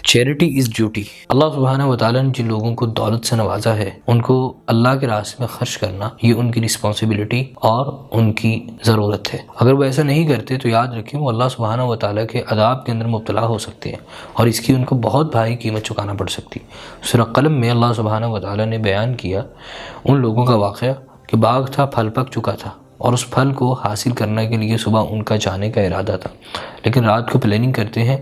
Charity از duty. اللہ سبحانہ و تعالیٰ نے جن لوگوں کو دولت سے نوازا ہے ان کو اللہ کے راستے میں خرچ کرنا یہ ان کی رسپانسبلٹی اور ان کی ضرورت ہے۔ اگر وہ ایسا نہیں کرتے تو یاد رکھیں وہ اللہ سبحانہ و تعالیٰ کے عذاب کے اندر مبتلا ہو سکتے ہیں اور اس کی ان کو بہت بھاری قیمت چکانا پڑ سکتی۔ سورہ قلم میں اللہ سبحانہ و تعالیٰ نے بیان کیا ان لوگوں کا واقعہ کہ باغ تھا، پھل پک چکا تھا اور اس پھل کو حاصل کرنے کے لیے صبح ان کا جانے کا ارادہ تھا، لیکن رات کو پلاننگ کرتے ہیں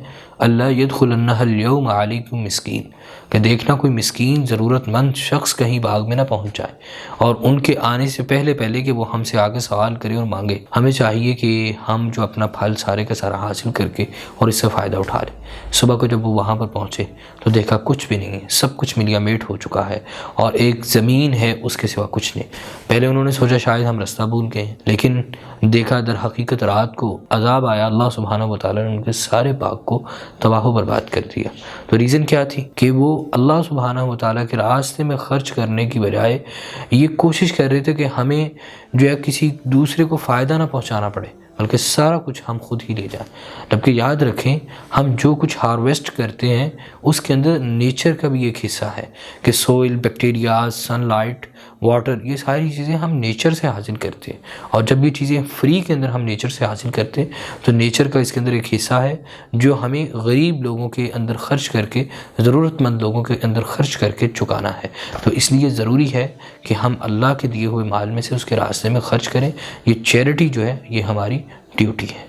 اللہ يدخلنها اليوم علیکم مسکین، کہ دیکھنا کوئی مسکین ضرورت مند شخص کہیں باغ میں نہ پہنچ جائے اور ان کے آنے سے پہلے کہ وہ ہم سے آگے سوال کرے اور مانگے۔ ہمیں چاہیے کہ ہم جو اپنا پھل سارے کا سارا حاصل کر کے اور اس سے فائدہ اٹھا لیں۔ صبح کو جب وہ وہاں پر پہنچے تو دیکھا کچھ بھی نہیں ہے، سب کچھ ملیا میٹ ہو چکا ہے اور ایک زمین ہے اس کے سوا کچھ نہیں۔ پہلے انہوں نے سوچا شاید ہم رستہ بھول گئے ہیں، لیکن دیکھا در حقیقت رات کو عذاب آیا، اللہ سبحانہ و تعالیٰ نے ان کے سارے باغ کو تباہ و برباد کر دیا۔ تو ریزن کیا تھی کہ وہ اللہ سبحانہ و تعالیٰ کے راستے میں خرچ کرنے کی بجائے یہ کوشش کر رہے تھے کہ ہمیں جو ہے کسی دوسرے کو فائدہ نہ پہنچانا پڑے بلکہ سارا کچھ ہم خود ہی لے جائیں۔ جبکہ یاد رکھیں ہم جو کچھ ہارویسٹ کرتے ہیں اس کے اندر نیچر کا بھی ایک حصہ ہے کہ soil, bacterias, sun light, water, یہ ساری چیزیں ہم نیچر سے حاصل کرتے ہیں اور جب یہ چیزیں فری کے اندر ہم نیچر سے حاصل کرتے ہیں تو نیچر کا اس کے اندر ایک حصہ ہے جو ہمیں غریب لوگوں کے اندر خرچ کر کے، ضرورت مند لوگوں کے اندر خرچ کر کے چکانا ہے۔ تو اس لیے ضروری ہے کہ ہم اللہ کے دیے ہوئے مال میں سے اس کے راستے میں خرچ کریں۔ یہ چیریٹی جو ہے یہ ہماری ڈیوٹی ہے۔